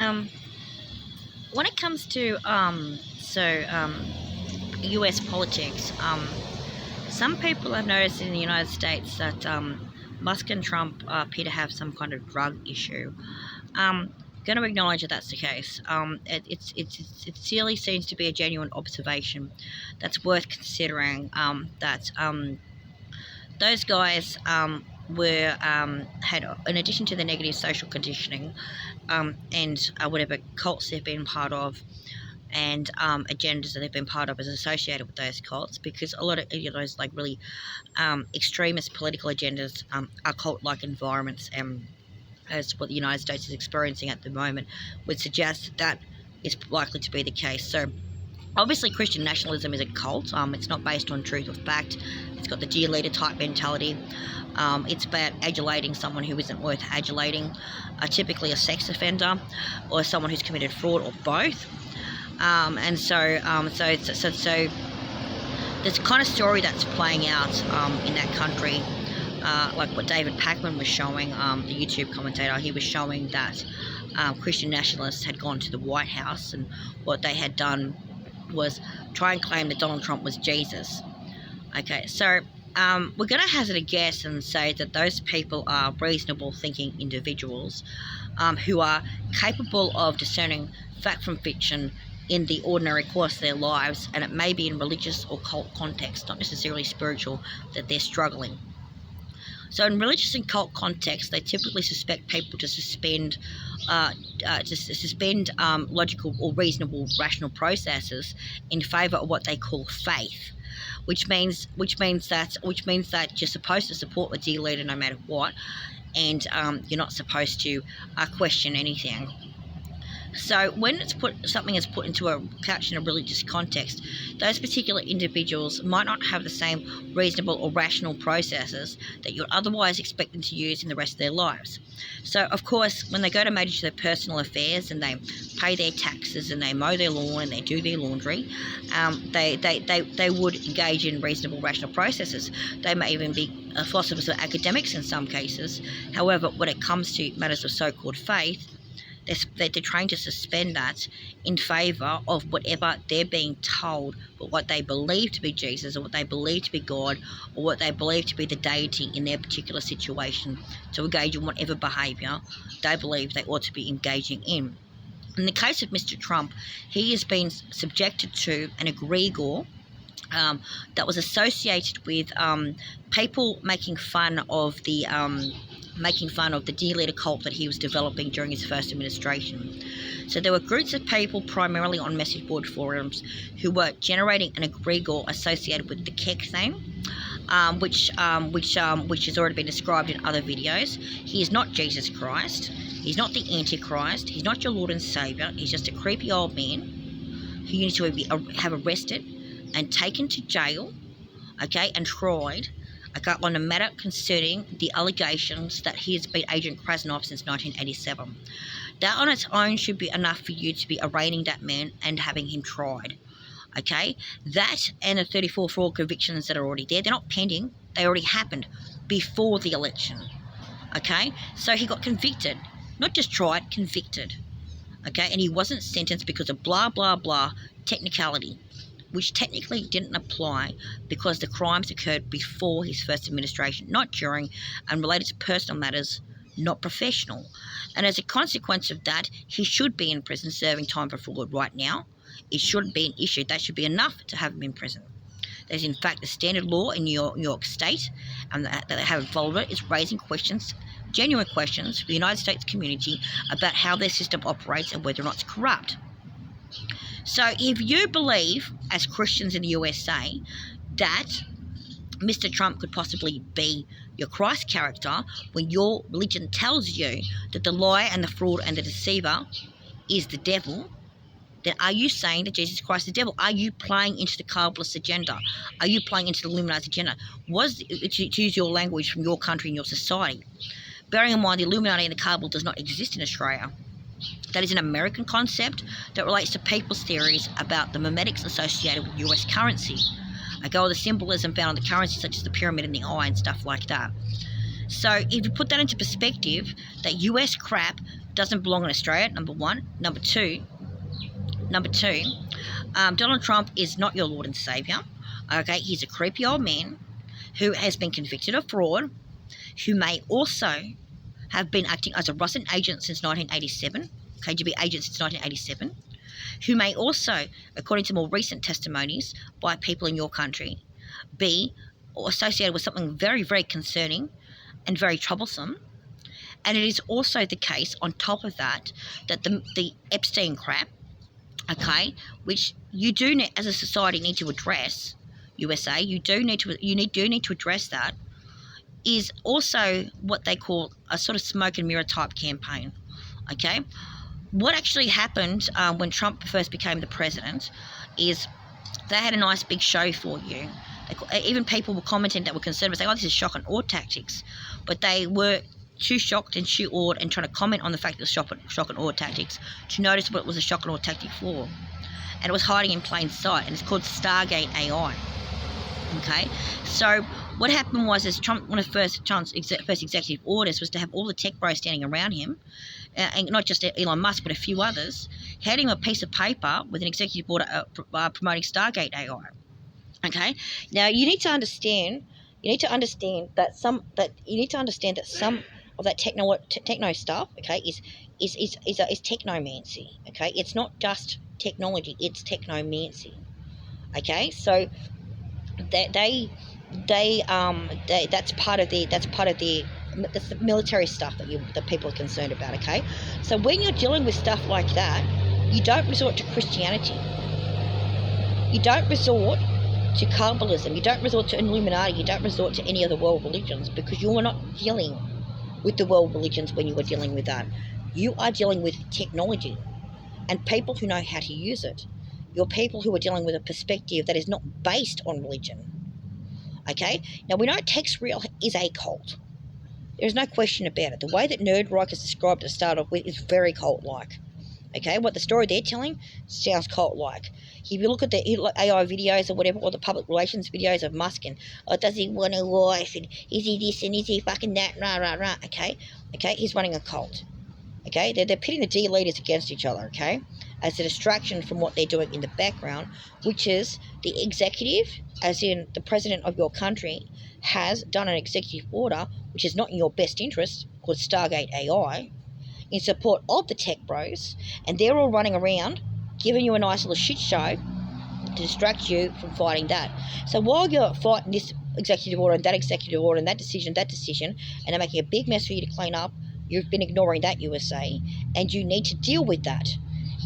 Um, when it comes to U.S. politics, some people have noticed in the United States that Musk and Trump appear to have some kind of drug issue. Going to acknowledge that that's the case. It really seems to be a genuine observation that's worth considering. That those guys were had, in addition to the negative social conditioning and whatever cults they've been part of, and agendas that they've been part of is associated with those cults, because a lot of those like really extremist political agendas are cult-like environments, and as what the United States is experiencing at the moment would suggest that is likely to be the case. So obviously Christian nationalism is a cult. It's not based on truth or fact. It's got the dear leader type mentality. It's about adulating someone who isn't worth adulating, typically a sex offender or someone who's committed fraud, or both. So there's a kind of story that's playing out in that country, like what David Pakman was showing, the YouTube commentator. He was showing that Christian nationalists had gone to the White House, and what they had done was try and claim that Donald Trump was Jesus. Okay, so we're going to hazard a guess and say that those people are reasonable thinking individuals who are capable of discerning fact from fiction in the ordinary course of their lives, and it may be in religious or cult context, not necessarily spiritual, that they're struggling. So in religious and cult context, they typically suspect people to suspend logical or reasonable rational processes in favour of what they call faith, which means that you're supposed to support the dear leader no matter what, and you're not supposed to question anything. So when something is put into a couch in a religious context, those particular individuals might not have the same reasonable or rational processes that you'd otherwise expect them to use in the rest of their lives. So, of course, when they go to manage their personal affairs and they pay their taxes and they mow their lawn and they do their laundry, they would engage in reasonable, rational processes. They may even be philosophers or academics in some cases. However, when it comes to matters of so-called faith, they're trying to suspend that in favour of whatever they're being told, but what they believe to be Jesus, or what they believe to be God, or what they believe to be the deity in their particular situation, to engage in whatever behaviour they believe they ought to be engaging in. In the case of Mr. Trump, he has been subjected to an egregore that was associated with people making fun of the dear leader cult that he was developing during his first administration. So there were groups of people, primarily on message board forums, who were generating an egregore associated with the Keck theme, which has already been described in other videos. He is not Jesus Christ. He's not the Antichrist. He's not your Lord and Saviour. He's just a creepy old man who you need to have arrested and taken to jail, okay, and tried, on a matter concerning the allegations that he has been Agent Krasnov since 1987. That on its own should be enough for you to be arraigning that man and having him tried. Okay? That and the 34 fraud convictions that are already there, they're not pending. They already happened before the election. Okay? So he got convicted. Not just tried, convicted. Okay? And he wasn't sentenced because of blah, blah, blah technicality, which technically didn't apply because the crimes occurred before his first administration, not during, and related to personal matters, not professional. And as a consequence of that, he should be in prison serving time for fraud right now. It shouldn't be an issue. That should be enough to have him in prison. There's in fact a standard law in New York State, and that they haven't followed it, is raising questions, genuine questions for the United States community about how their system operates and whether or not it's corrupt. So if you believe, as Christians in the USA, that Mr. Trump could possibly be your Christ character when your religion tells you that the liar and the fraud and the deceiver is the devil, then are you saying that Jesus Christ is the devil? Are you playing into the Kabbalist agenda? Are you playing into the Illuminati agenda? To use your language from your country and your society. Bearing in mind the Illuminati and the Kabbalah does not exist in Australia. That is an American concept that relates to people's theories about the memetics associated with US currency. All the symbolism found on the currency, such as the pyramid and the eye and stuff like that. So if you put that into perspective, that US crap doesn't belong in Australia, number one. Number two, Donald Trump is not your Lord and Saviour. Okay, he's a creepy old man who has been convicted of fraud, who may also have been acting as a Russian agent since 1987, KGB agent since 1987, who may also, according to more recent testimonies by people in your country, be associated with something very, very concerning and very troublesome. And it is also the case, on top of that, that the Epstein crap, okay, which you do as a society need to address, USA, you do need to address that, is also what they call a sort of smoke and mirror type campaign. Okay, what actually happened when Trump first became the president is they had a nice big show for you. Even people were commenting that were concerned, saying, "Oh, this is shock and awe tactics," but they were too shocked and too awed and trying to comment on the fact that it was shock and awe tactics to notice what it was a shock and awe tactic for. And it was hiding in plain sight, and it's called Stargate AI. Okay, so what happened was Trump, one of the first executive orders was to have all the tech bros standing around him, and not just Elon Musk, but a few others, handing him a piece of paper with an executive order promoting Stargate AI. Okay, now you need to understand that some of that techno stuff, okay, is technomancy. Okay, it's not just technology; it's technomancy. Okay, so that's part of the military stuff that people are concerned about. Okay, so when you're dealing with stuff like that, you don't resort to Christianity. You don't resort to Kabbalism. You don't resort to Illuminati. You don't resort to any other world religions, because you are not dealing with the world religions when you are dealing with that. You are dealing with technology and people who know how to use it. You're people who are dealing with a perspective that is not based on religion. Okay? Now, we know TextReal is a cult. There's no question about it. The way that Nerdrock is described to start off with is very cult-like. Okay? What the story they're telling sounds cult-like. If you look at the AI videos or whatever, or the public relations videos of Musk and, oh, does he want a wife, and is he this, and is he fucking that, rah, rah, rah, okay? Okay? He's running a cult. Okay? They're pitting the D leaders against each other, okay? As a distraction from what they're doing in the background, which is the executive, as in the president of your country, has done an executive order, which is not in your best interest, called Stargate AI, in support of the tech bros, and they're all running around giving you a nice little shit show to distract you from fighting that. So while you're fighting this executive order and that executive order and that decision, and they're making a big mess for you to clean up, you've been ignoring that, USA, and you need to deal with that.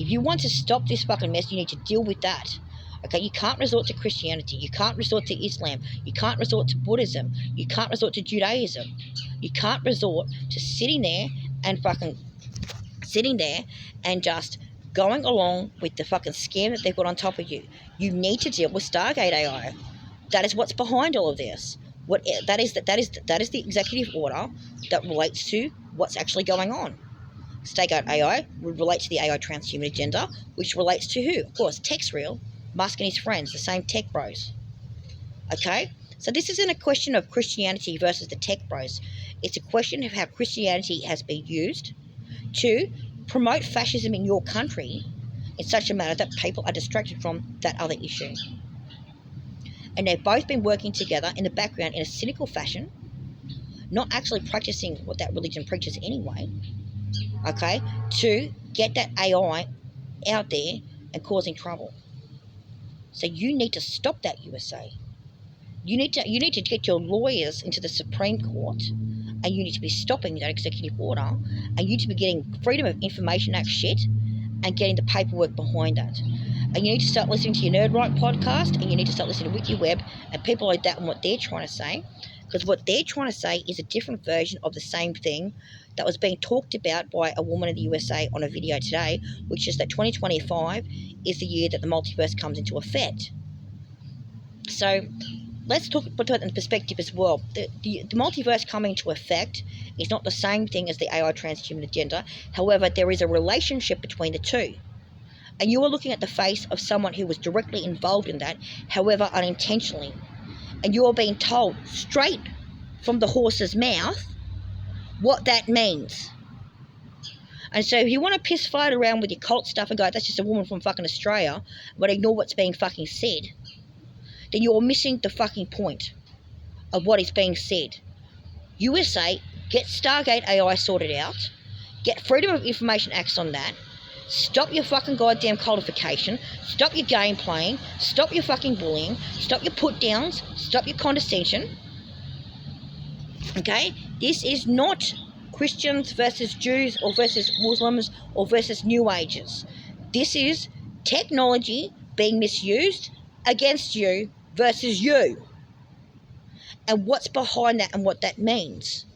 If you want to stop this fucking mess, you need to deal with that. Okay, you can't resort to Christianity. You can't resort to Islam. You can't resort to Buddhism. You can't resort to Judaism. You can't resort to sitting there and just going along with the fucking scam that they've got on top of you. You need to deal with Stargate AI. That is what's behind all of this. That is the executive order that relates to what's actually going on. Stargate AI would relate to the AI transhuman agenda, which relates to who? Of course, TextReal, Musk and his friends, the same tech bros. Okay? So this isn't a question of Christianity versus the tech bros. It's a question of how Christianity has been used to promote fascism in your country in such a manner that people are distracted from that other issue. And they've both been working together in the background in a cynical fashion, not actually practicing what that religion preaches anyway, okay, to get that AI out there and causing trouble. So you need to stop that, USA. You need to get your lawyers into the Supreme Court, and you need to be stopping that executive order, and you need to be getting Freedom of Information Act shit and getting the paperwork behind that. And you need to start listening to your Nerdrock podcast, and you need to start listening to WikiWeb and people like that and what they're trying to say, because what they're trying to say is a different version of the same thing that was being talked about by a woman in the USA on a video today, which is that 2025 is the year that the multiverse comes into effect. So let's put that in perspective as well. The multiverse coming into effect is not the same thing as the AI transhuman agenda. However, there is a relationship between the two. And you are looking at the face of someone who was directly involved in that, however unintentionally. And you are being told straight from the horse's mouth what that means. And so if you want to piss fight around with your cult stuff and go, that's just a woman from fucking Australia, but ignore what's being fucking said, then you're missing the fucking point of what is being said. USA, get Stargate AI sorted out, get Freedom of Information Acts on that, stop your fucking goddamn codification, stop your game playing, stop your fucking bullying, stop your put downs, stop your condescension. Okay? This is not Christians versus Jews or versus Muslims or versus New Agers. This is technology being misused against you versus you. And what's behind that and what that means.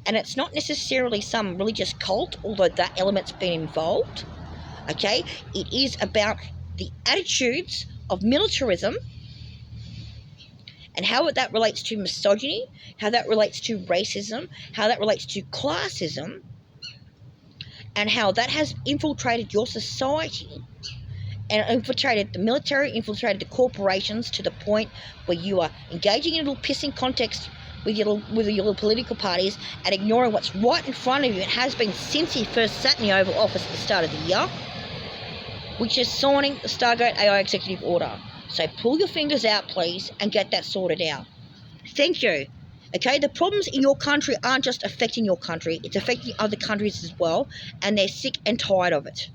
And it's not necessarily some religious cult, although that element's been involved. Okay? It is about the attitudes of militarism and how that relates to misogyny, how that relates to racism, how that relates to classism, and how that has infiltrated your society and infiltrated the military, infiltrated the corporations to the point where you are engaging in a little pissing context with your little political parties and ignoring what's right in front of you. It has been since he first sat in the Oval Office at the start of the year, which is signing the Stargate AI executive order. So pull your fingers out, please, and get that sorted out. Thank you. Okay, the problems in your country aren't just affecting your country, it's affecting other countries as well, and they're sick and tired of it.